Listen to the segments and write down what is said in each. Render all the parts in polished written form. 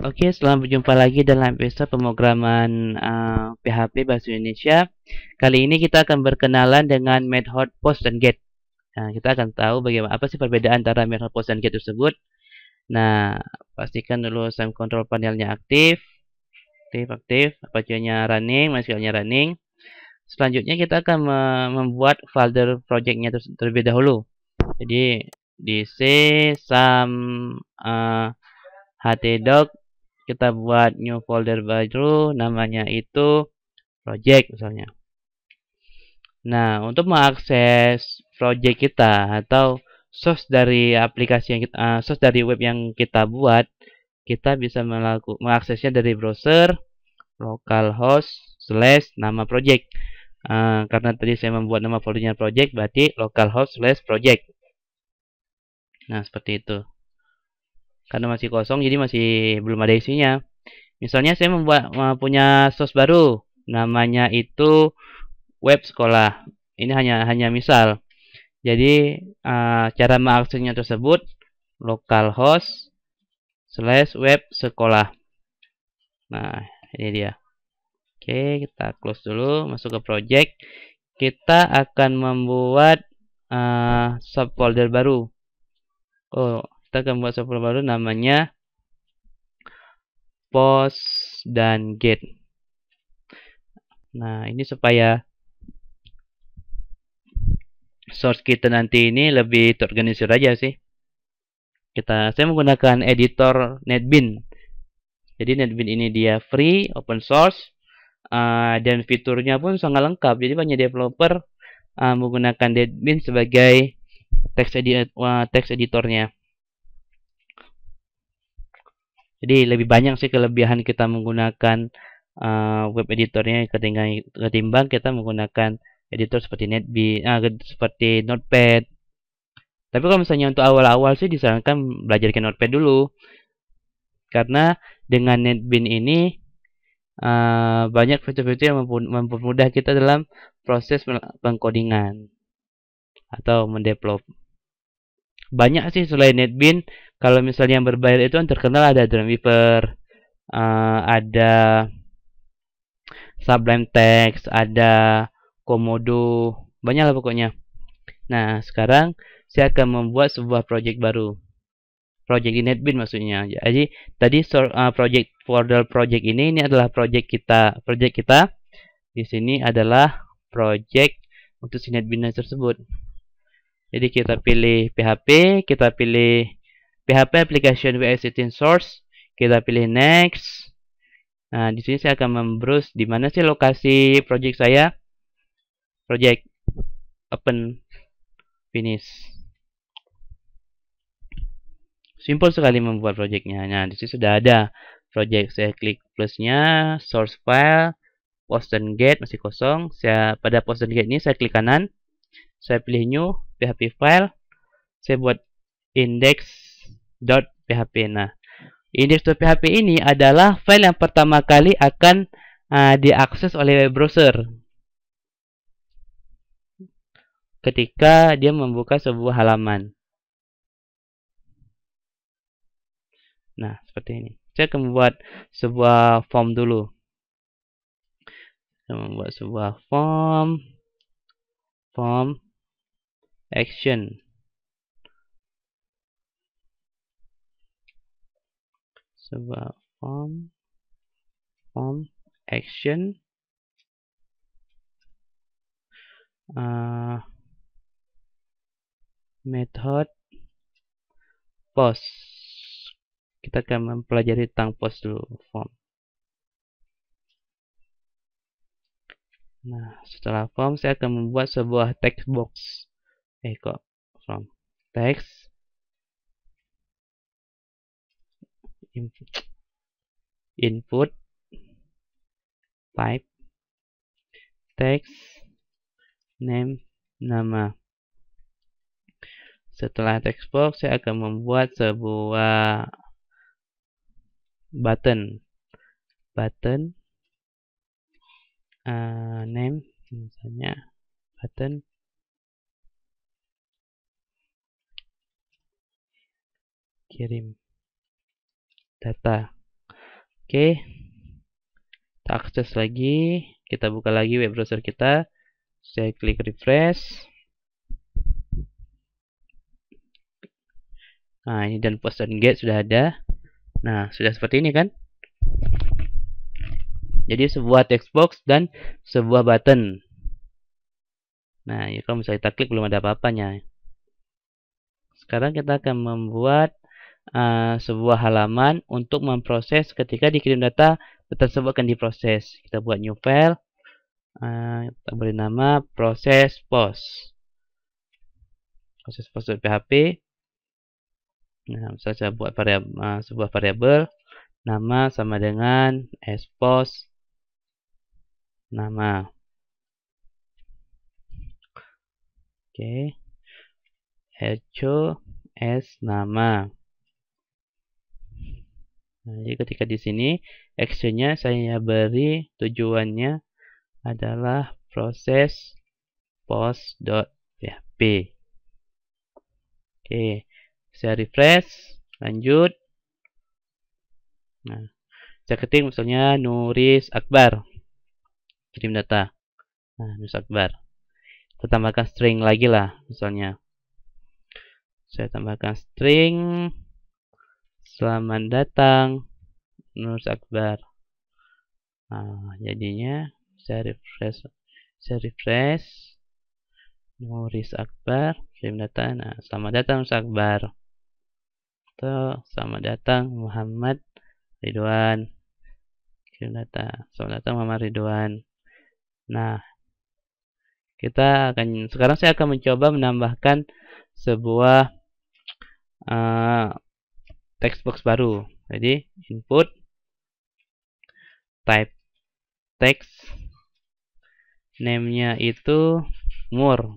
Oke, selamat berjumpa lagi dalam episode pemrograman PHP Bahasa Indonesia. Kali ini kita akan berkenalan dengan method post dan get. Nah, kita akan tahu bagaimana apa sih perbedaan antara method post dan get tersebut. Nah, pastikan dulu SAM control panelnya aktif, Apache-nya running, MySQL-nya running. Selanjutnya kita akan membuat folder project-nya terlebih dahulu. Jadi di C SAM htdoc kita buat new folder baru, namanya itu project misalnya. Nah, untuk mengakses project kita atau source dari aplikasi yang source dari web yang kita buat, kita bisa mengaksesnya dari browser localhost / nama project. Karena tadi saya membuat nama foldernya project, berarti localhost / project. Nah, seperti itu. Karena masih kosong, jadi masih belum ada isinya. Misalnya saya punya source baru, namanya itu web sekolah. Ini hanya misal. Jadi cara mengaksesnya tersebut localhost / web sekolah. Nah, ini dia. Oke, kita close dulu, masuk ke project. Kita akan membuat subfolder baru. Oh, kita akan membuat subfolder baru namanya post dan get. Nah, ini supaya source kita nanti ini lebih terorganisir aja sih. Saya menggunakan editor NetBeans. Jadi NetBeans ini dia free, open source, dan fiturnya pun sangat lengkap. Jadi banyak developer menggunakan NetBeans sebagai text editornya. Jadi lebih banyak sih kelebihan kita menggunakan web editornya ketimbang kita menggunakan editor seperti NetBeans, seperti Notepad. Tapi kalau misalnya untuk awal-awal sih disarankan belajar ke Notepad dulu. Karena dengan NetBeans ini banyak fitur-fitur yang mempermudah kita dalam proses pengkodingan atau mendevelop. Banyak sih selain NetBeans. Kalau misalnya yang berbayar itu yang terkenal ada Dreamweaver, ada Sublime Text, ada Komodo, banyak lah pokoknya. Nah, sekarang saya akan membuat sebuah project baru. Project di NetBeans maksudnya. Jadi tadi project folder project ini adalah project kita. Project kita di sini adalah project untuk si NetBeans tersebut. Jadi kita pilih PHP, kita pilih PHP application v16 source, kita pilih next. Nah, di sini saya akan membrowse di mana sih lokasi project saya. Project open finish. Simple sekali membuat projectnya. Nah, di sini sudah ada project. Saya klik plusnya, source file, post dan get masih kosong. Pada post dan get ini saya klik kanan, saya pilih new php file, saya buat index.php. Nah, index.php ini adalah file yang pertama kali akan diakses oleh web browser ketika dia membuka sebuah halaman. Nah, seperti ini. Saya akan membuat sebuah form dulu. Saya membuat sebuah form action. Sebuah form action. Method post. Kita akan mempelajari tentang post dulu, form. Nah, setelah form saya akan membuat sebuah text box. From text input type text name nama. Setelah text box saya akan membuat sebuah button name misalnya button kirim data. Oke, kita akses lagi, kita buka lagi web browser kita, saya klik refresh. Nah, ini dan post dan get sudah ada. Nah, sudah seperti ini kan? Jadi sebuah text box dan sebuah button. Nah, ya kalau misalnya kita klik belum ada apa-apanya. Sekarang kita akan membuat sebuah halaman untuk memproses ketika dikirim data tersebut akan diproses. Kita buat new file. Kita beri nama proses post. Proses post.php. Nah, misalnya saya buat sebuah variabel nama sama dengan sPost nama. Oke. Echo s nama. Nah, jadi ketika di sini actionnya saya beri tujuannya adalah proses post.php. Oke, saya refresh, lanjut. Nah, saya ketik misalnya Nuris Akbar, kirim data. Nah, Nuris Akbar. Kita tambahkan string lagi lah, misalnya. Saya tambahkan string selamat datang Nuris Akbar. Nah, jadinya saya refresh Nuris Akbar, kirim data. Nah, selamat datang Nuris Akbar. Atau selamat datang Muhammad Ridwan, kirim data. Selamat datang Muhammad Ridwan. Nah, sekarang saya akan mencoba menambahkan sebuah text box baru. Jadi input type text, name-nya itu Mur.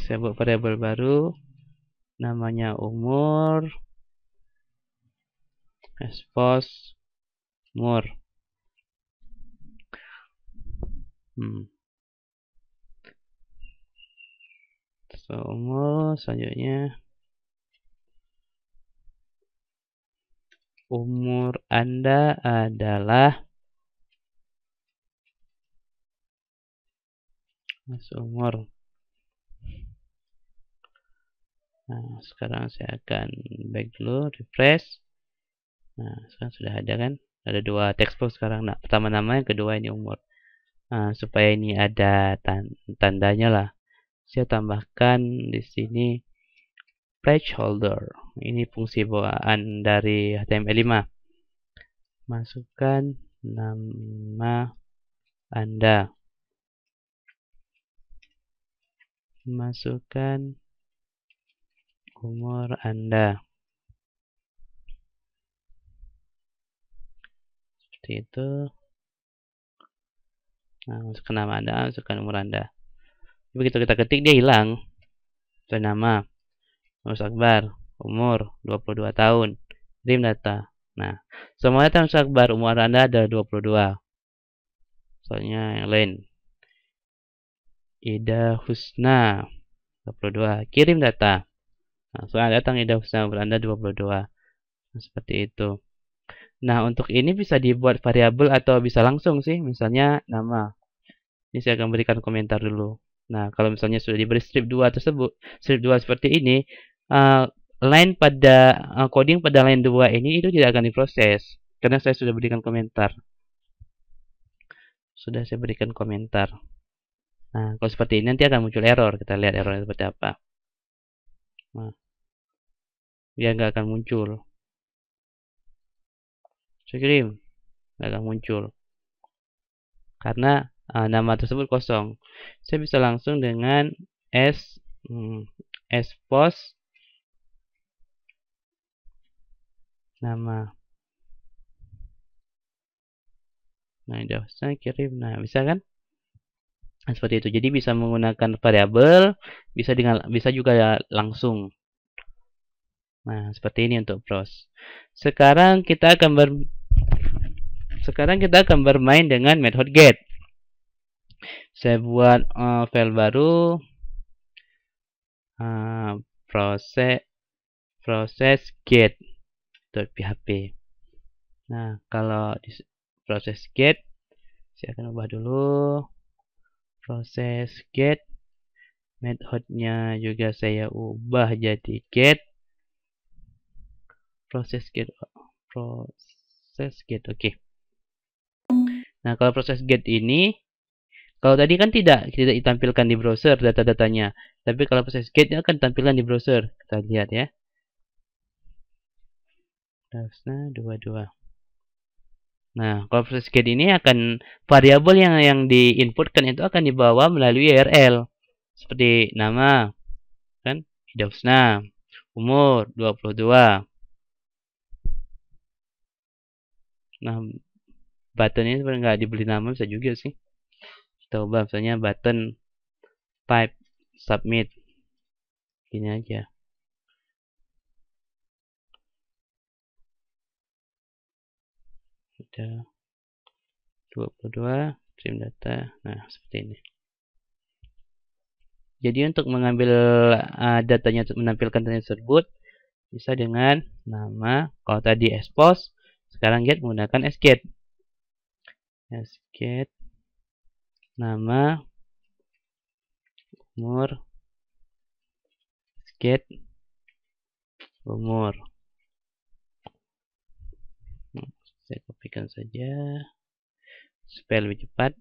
Saya buat variabel baru, namanya umur, sPost Mur. So, umur selanjutnya umur Anda adalah umur. Nah, sekarang saya akan back dulu, refresh. Nah, sekarang sudah ada kan? Ada dua text box sekarang. Nah, pertama nama, yang kedua ini umur. Nah, supaya ini ada tandanya lah, saya tambahkan di sini placeholder. Ini fungsi bawaan dari HTML5. Masukkan nama Anda. Masukkan umur Anda. Seperti itu. Nah, masukkan nama Anda, masukkan umur Anda. Begitu kita ketik, dia hilang. Nama Nuris Akbar, umur 22 tahun. Kirim data. Nah, semua data Nuris Akbar, umur Anda ada 22. Soalnya yang lain. Ida Husna 22. Kirim data. Nah, soalnya datang Ida Husna, umur Anda 22. Nah, seperti itu. Nah, untuk ini bisa dibuat variabel atau bisa langsung sih. Misalnya nama. Ini saya akan berikan komentar dulu. Nah, kalau misalnya sudah diberi strip 2 tersebut, strip 2 seperti ini, line pada coding pada line 2 ini itu tidak akan diproses karena saya sudah berikan komentar. Sudah saya berikan komentar. Nah, kalau seperti ini nanti akan muncul error. Kita lihat errornya seperti apa. Nah, dia nggak akan muncul. Saya kirim, nggak akan muncul karena nama tersebut kosong. Saya bisa langsung dengan sPost nama. Nah, udah saya kirim. Nah, bisa kan? Nah, seperti itu. Jadi bisa menggunakan variabel, bisa juga langsung. Nah, seperti ini untuk pros. Sekarang kita akan bermain dengan method get. Saya buat file baru, proses get.php. Nah, kalau di proses get, saya akan ubah dulu proses get, methodnya juga saya ubah jadi get, proses get, oke. Nah, kalau proses get ini, kalau tadi kan tidak ditampilkan di browser data-datanya, tapi kalau proses get akan ditampilkan di browser. Kita lihat ya. Nah, 22. Nah, kalau proses get ini akan variabel yang diinputkan itu akan dibawa melalui URL seperti nama, kan, Hidayusna, umur 22. Nah, button ini sebenarnya nggak dibeli nama bisa juga sih. Kita ubah misalnya button type submit, ini aja. Ada 22 trim data. Nah, seperti ini. Jadi untuk mengambil datanya, menampilkan data tersebut bisa dengan nama. Kalau tadi expose, sekarang get menggunakan sget. Sget nama, umur, sget umur. Saya kopikan saja supaya lebih cepat.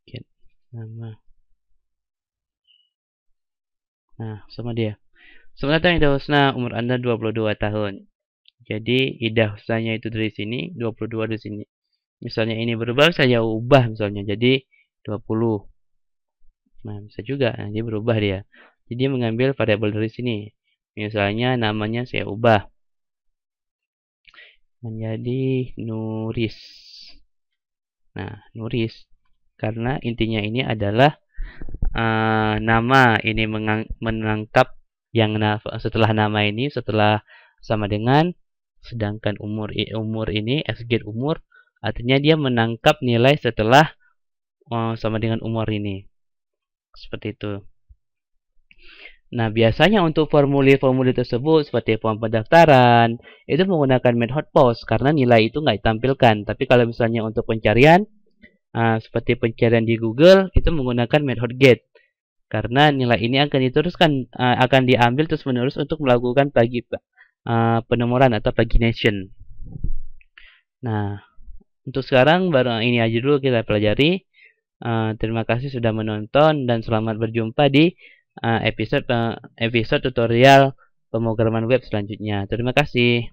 Get nama. Nah, sama dia. Selamat datang Hidayusna, umur Anda 22 tahun. Jadi Hidayusnanya itu dari sini, 22 dari sini. Misalnya ini berubah, saya ubah misalnya jadi 20. Nah, bisa juga. Nah, dia berubah dia. Jadi dia mengambil variabel dari sini. Misalnya namanya saya ubah menjadi Nuris. Nah, Nuris. Karena intinya ini adalah nama ini menangkap yang setelah nama ini, setelah sama dengan, sedangkan umur ini, sget umur, artinya dia menangkap nilai setelah sama dengan umur ini. Seperti itu. Nah, biasanya untuk formulir-formulir tersebut seperti form pendaftaran itu menggunakan method post karena nilai itu nggak ditampilkan. Tapi kalau misalnya untuk pencarian seperti pencarian di Google itu menggunakan method get karena nilai ini akan diteruskan akan diambil terus menerus untuk melakukan penomoran atau pagination. Nah, untuk sekarang baru ini aja dulu kita pelajari. Terima kasih sudah menonton dan selamat berjumpa di episode tutorial pemrograman web selanjutnya. Terima kasih.